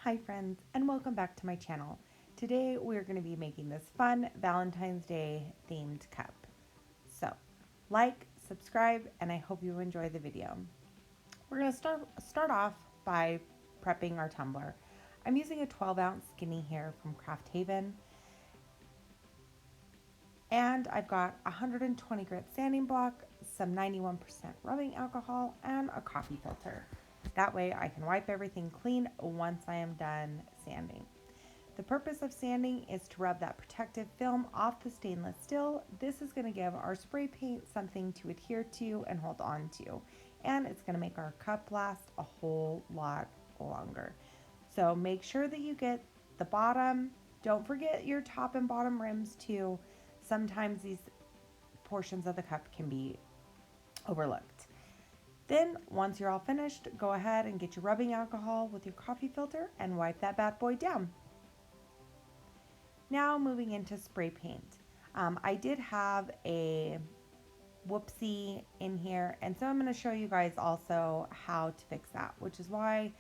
Hi friends, and welcome back to my channel. Today we're going to be making this fun Valentine's Day themed cup. So, like, subscribe, and I hope you enjoy the video. We're going to start off by prepping our tumbler. I'm using a 12-ounce skinny here from Craft Haven, and I've got 120 grit sanding block, some 91% rubbing alcohol, and a coffee filter. That way I can wipe everything clean once I am done sanding. The purpose of sanding is to rub that protective film off the stainless steel. This is going to give our spray paint something to adhere to and hold on to, and it's going to make our cup last a whole lot longer. So make sure that you get the bottom. Don't forget your top and bottom rims too. Sometimes these portions of the cup can be overlooked. Then, once you're all finished, go ahead and get your rubbing alcohol with your coffee filter and wipe that bad boy down. Now moving into spray paint. I did have a whoopsie in here, and so I'm going to show you guys also how to fix that, which is why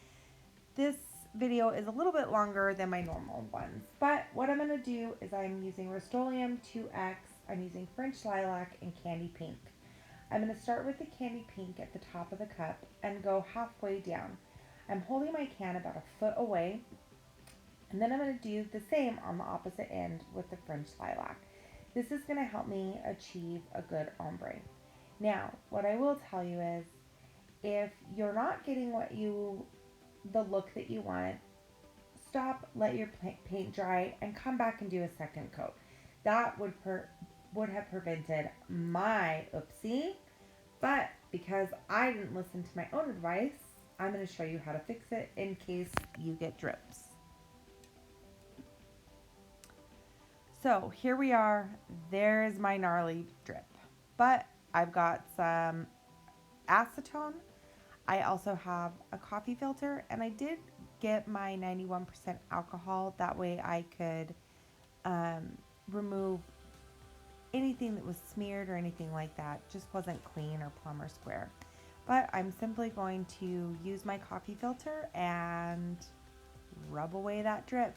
this video is a little bit longer than my normal ones. But what I'm going to do is I'm using Rust-Oleum 2X, I'm using French Lilac, and Candy Pink. I'm going to start with the Candy Pink at the top of the cup and go halfway down. I'm holding my can about a foot away, and then I'm going to do the same on the opposite end with the French Lilac. This is going to help me achieve a good ombre. Now, what I will tell you is, if you're not getting the look that you want, stop, let your paint dry, and come back and do a second coat. That would have prevented my oopsie, but because I didn't listen to my own advice, I'm going to show you how to fix it in case you get drips. So here we are. There's my gnarly drip, but I've got some acetone. I also have a coffee filter, and I did get my 91% alcohol. That way I could remove anything that was smeared or anything like that. Just wasn't clean or plumb or square. But I'm simply going to use my coffee filter and rub away that drip.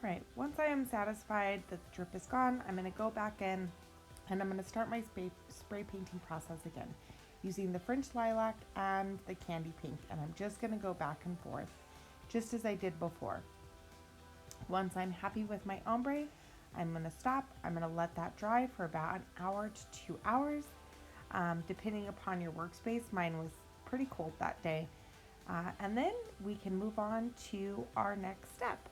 Alright, once I am satisfied that the drip is gone, I'm going to go back in and I'm going to start my spray painting process again using the French Lilac and the Candy Pink, and I'm just going to go back and forth just as I did before. Once I'm happy with my ombre, I'm going to stop. I'm going to let that dry for about an hour to 2 hours, depending upon your workspace. Mine was pretty cold that day. And then we can move on to our next step.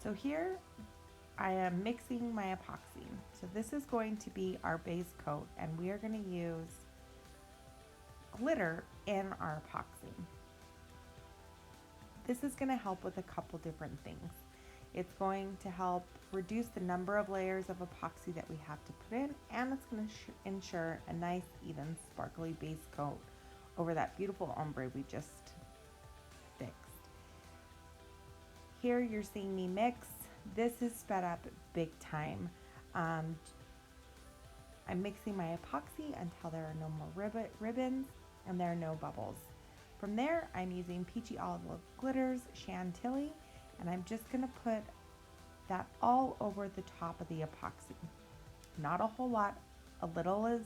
So here I am mixing my epoxy. So this is going to be our base coat, and we are going to use glitter in our epoxy. This is going to help with a couple different things. It's going to help reduce the number of layers of epoxy that we have to put in, and it's going to ensure a nice, even, sparkly base coat over that beautiful ombre we just fixed. Here you're seeing me mix. This is sped up big time. I'm mixing my epoxy until there are no more ribbons and there are no bubbles. From there, I'm using Peachy Olive Glitters Chantilly, and I'm just going to put that all over the top of the epoxy. Not a whole lot. A little is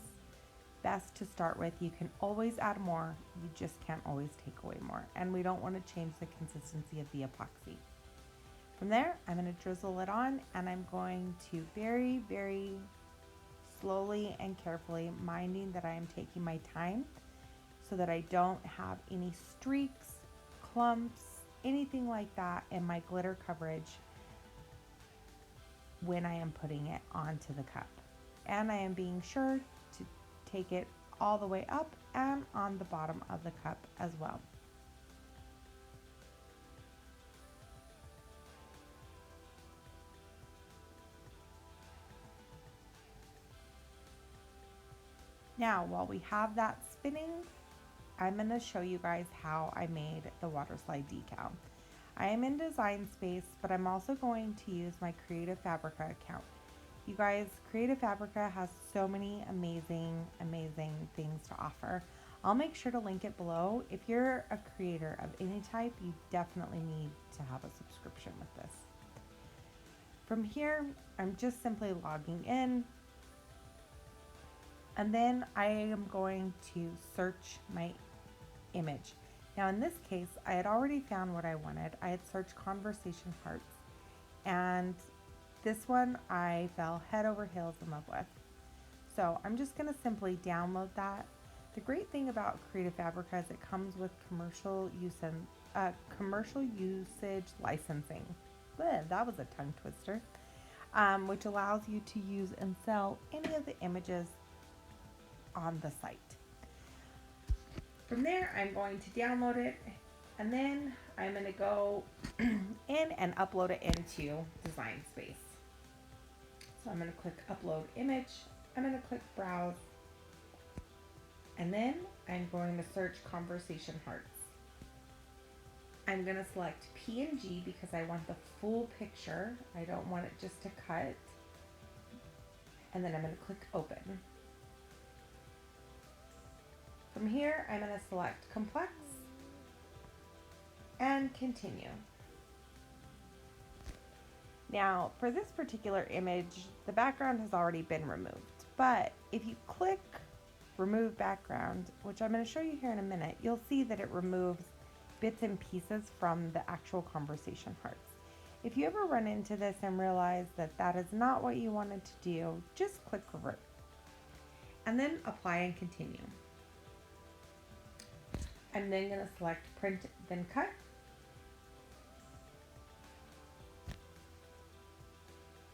best to start with. You can always add more. You just can't always take away more. And we don't want to change the consistency of the epoxy. From there, I'm going to drizzle it on, and I'm going to very, very slowly and carefully, minding that I am taking my time so that I don't have any streaks, clumps, anything like that in my glitter coverage. when I am putting it onto the cup. And I am being sure to take it all the way up and on the bottom of the cup as well. Now, while we have that spinning, I'm going to show you guys how I made the water slide decal. I am in Design Space, but I'm also going to use my Creative Fabrica account. You guys, Creative Fabrica has so many amazing things to offer. I'll make sure to link it below. If you're a creator of any type, you definitely need to have a subscription with this. From here, I'm just simply logging in, and then I am going to search my image. Now in this case, I had already found what I wanted. I had searched conversation hearts, and this one I fell head over heels in love with. So I'm just going to simply download that. The great thing about Creative Fabrica is it comes with commercial usage licensing. Bleh, that was a tongue twister. Which allows you to use and sell any of the images on the site. From there, I'm going to download it, and then I'm going to go in and upload it into Design Space. So I'm going to click Upload Image. I'm going to click Browse, and then I'm going to search Conversation Hearts. I'm going to select PNG because I want the full picture. I don't want it just to cut. And then I'm going to click Open. From here, I'm going to select Complex and Continue. Now, for this particular image, the background has already been removed. But if you click Remove Background, which I'm going to show you here in a minute, you'll see that it removes bits and pieces from the actual conversation hearts. If you ever run into this and realize that that is not what you wanted to do, just click Revert. And then Apply and Continue. I'm then going to select Print, then Cut.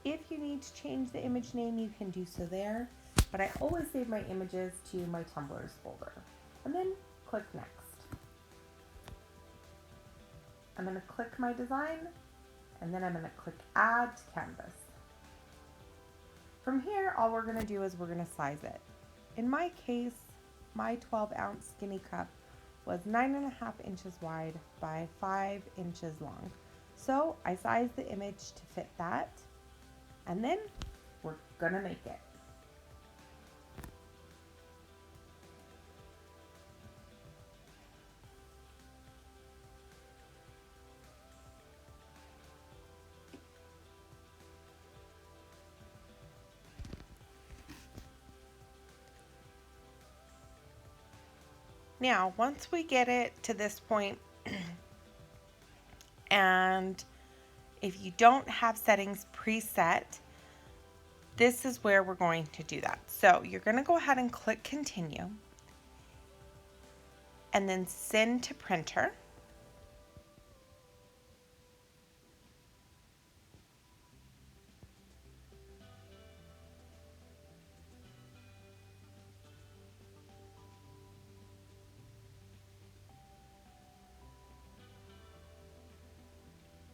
If you need to change the image name, you can do so there, but I always save my images to my tumblers folder. And then click Next. I'm going to click my design, and then I'm going to click Add to Canvas. From here, all we're going to do is we're going to size it. In my case, my 12-ounce skinny cup was 9.5 inches wide by 5 inches long. So I sized the image to fit that, and then we're gonna make it. Now, once we get it to this point, and if you don't have settings preset, this is where we're going to do that. So you're going to go ahead and click Continue, and then Send to Printer.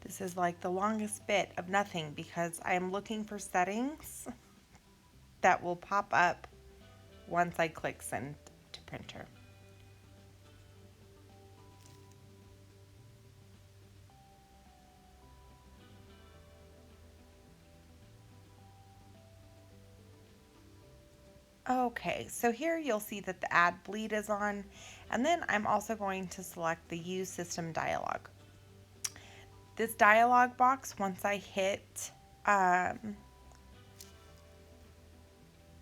This is like the longest bit of nothing because I am looking for settings that will pop up once I click Send to Printer. Okay, so here you'll see that the Add Bleed is on, and then I'm also going to select the Use System dialog. This dialog box, once I hit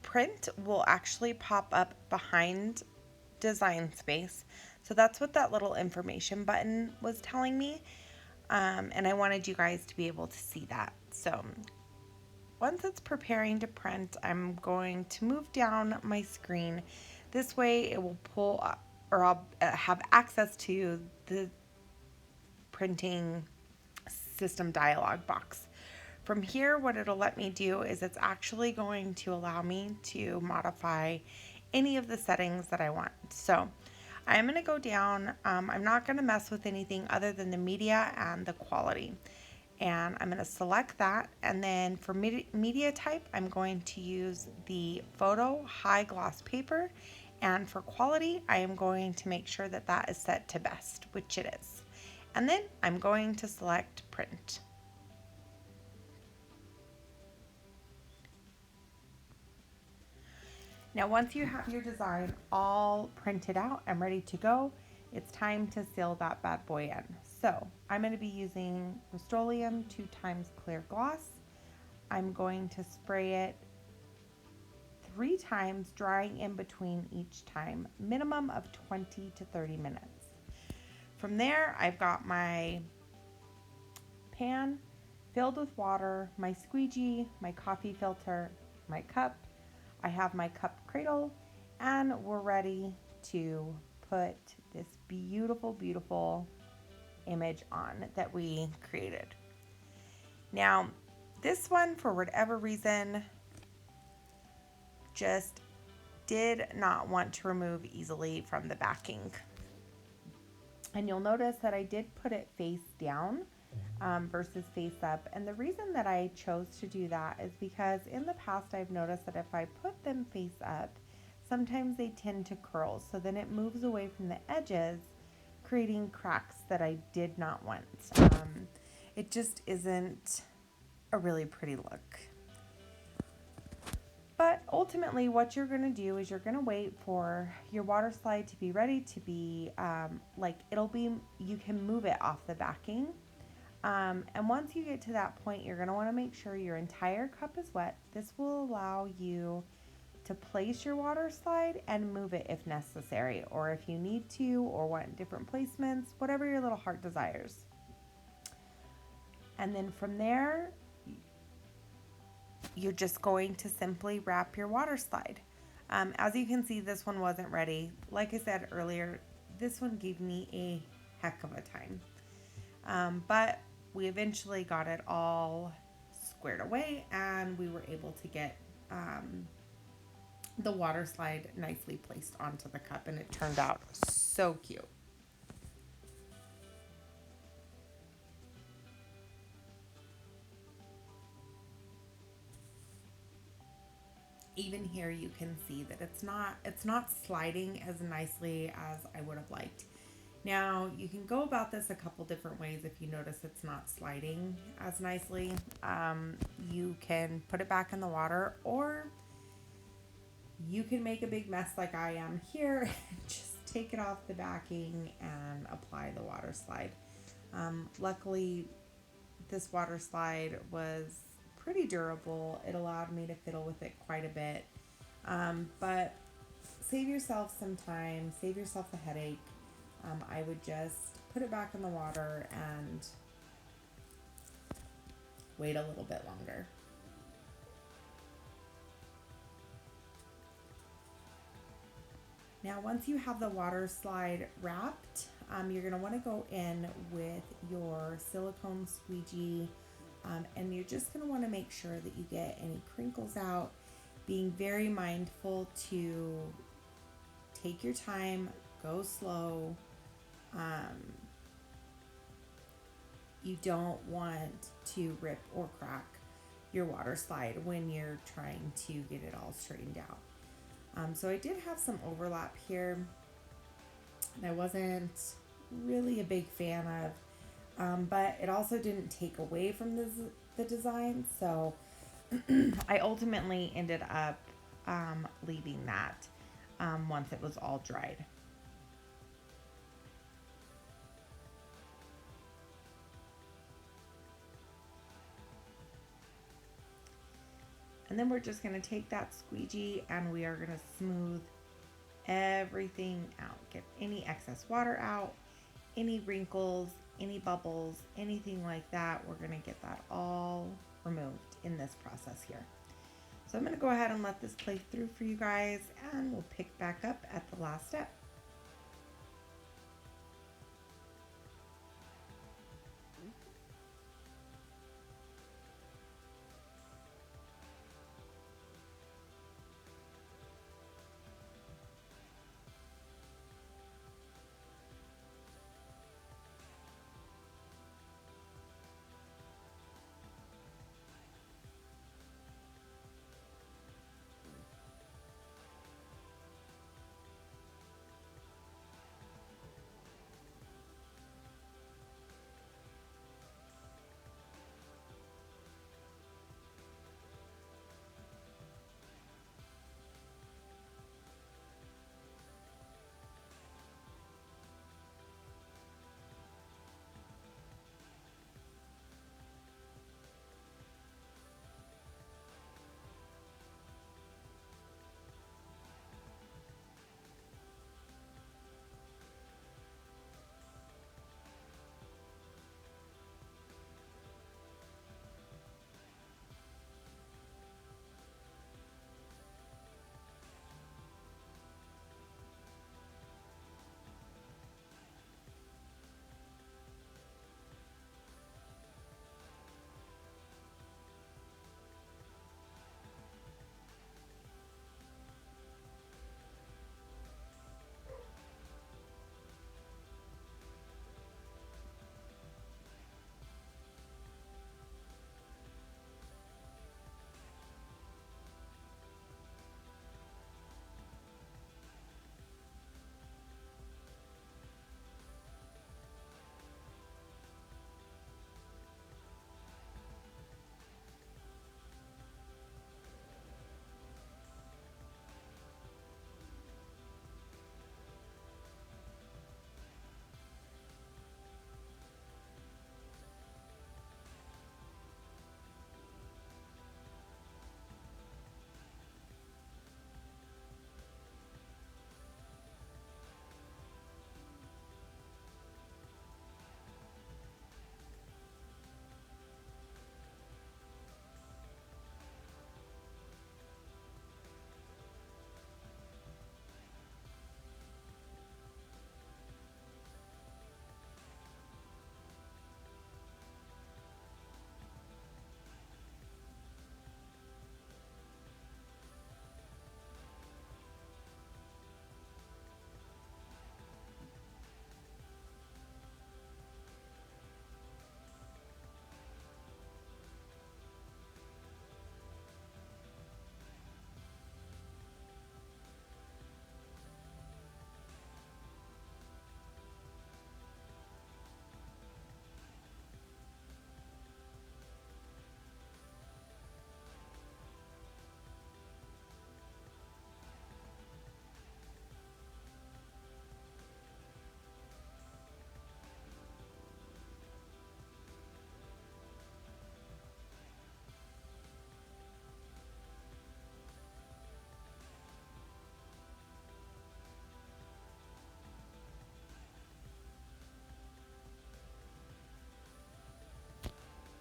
print, will actually pop up behind Design Space. So that's what that little information button was telling me, and I wanted you guys to be able to see that. So once it's preparing to print, I'm going to move down my screen. This way it will pull up, or I'll have access to the printing system dialog box. from here, what it'll let me do is it's actually going to allow me to modify any of the settings that I want. So I'm going to go down. I'm not going to mess with anything other than the media and the quality. And I'm going to select that. And then for media type, I'm going to use the photo high gloss paper. And for quality, I am going to make sure that that is set to best, which it is. And then I'm going to select print. Now, once you have your design all printed out and ready to go, it's time to seal that bad boy in. So I'm going to be using Rust-Oleum 2x clear gloss. I'm going to spray it 3 times, drying in between each time, minimum of 20 to 30 minutes. From there, I've got my pan filled with water, my squeegee, my coffee filter, my cup. I have my cup cradle, and we're ready to put this beautiful, beautiful image on that we created. Now, this one, for whatever reason, just did not want to remove easily from the backing. And you'll notice that I did put it face down versus face up. And the reason that I chose to do that is because in the past I've noticed that if I put them face up, sometimes they tend to curl. So then it moves away from the edges, creating cracks that I did not want. It just isn't a really pretty look. But ultimately what you're going to do is you're going to wait for your water slide to be ready to be you can move it off the backing. And once you get to that point, you're going to want to make sure your entire cup is wet. This will allow you to place your water slide and move it if necessary, or if you need to, or want different placements, whatever your little heart desires. And then from there, you're just going to simply wrap your water slide. As you can see, this one wasn't ready. Like I said earlier, this one gave me a heck of a time. But we eventually got it all squared away, and we were able to get the water slide nicely placed onto the cup, and it turned out so cute. Even here you can see that it's not sliding as nicely as I would have liked. Now, you can go about this a couple different ways if you notice it's not sliding as nicely. You can put it back in the water, or you can make a big mess like I am here and just take it off the backing and apply the water slide. Luckily, this water slide was pretty durable. It allowed me to fiddle with it quite a bit. But save yourself some time, save yourself the headache. I would just put it back in the water and wait a little bit longer. Now, once you have the water slide wrapped, you're going to want to go in with your silicone squeegee, and you're just going to want to make sure that you get any crinkles out, being very mindful to take your time, go slow. You don't want to rip or crack your water slide when you're trying to get it all straightened out. So I did have some overlap here that I wasn't really a big fan of, but it also didn't take away from the design, so I ultimately ended up leaving that once it was all dried. And then we're just going to take that squeegee and we are going to smooth everything out. Get any excess water out, any wrinkles, any bubbles, anything like that. We're going to get that all removed in this process here. So I'm going to go ahead and let this play through for you guys, and we'll pick back up at the last step.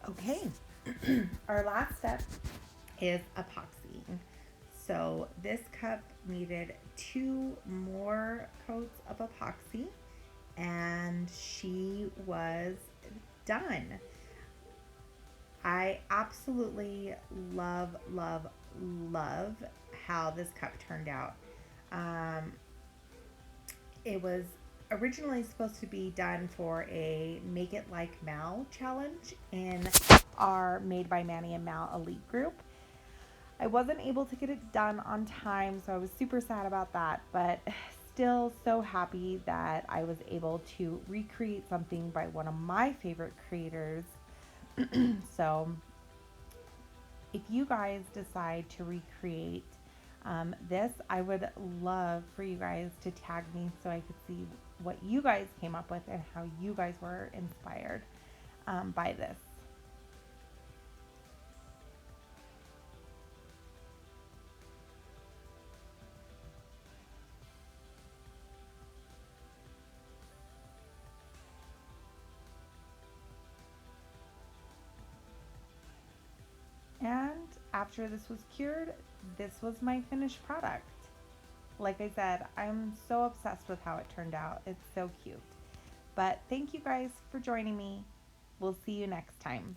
Okay, our last step is epoxy. So this cup needed 2 more coats of epoxy and she was done. I absolutely love, love, love how this cup turned out. Um, it was originally supposed to be done for a Make It Like Mal challenge in our Made by Manny and Mal elite group. I wasn't able to get it done on time, so I was super sad about that, but still so happy that I was able to recreate something by one of my favorite creators. So, if you guys decide to recreate this, I would love for you guys to tag me so I could see what you guys came up with and how you guys were inspired by this. And after this was cured, this was my finished product. Like I said, I'm so obsessed with how it turned out. It's so cute. But thank you guys for joining me. We'll see you next time.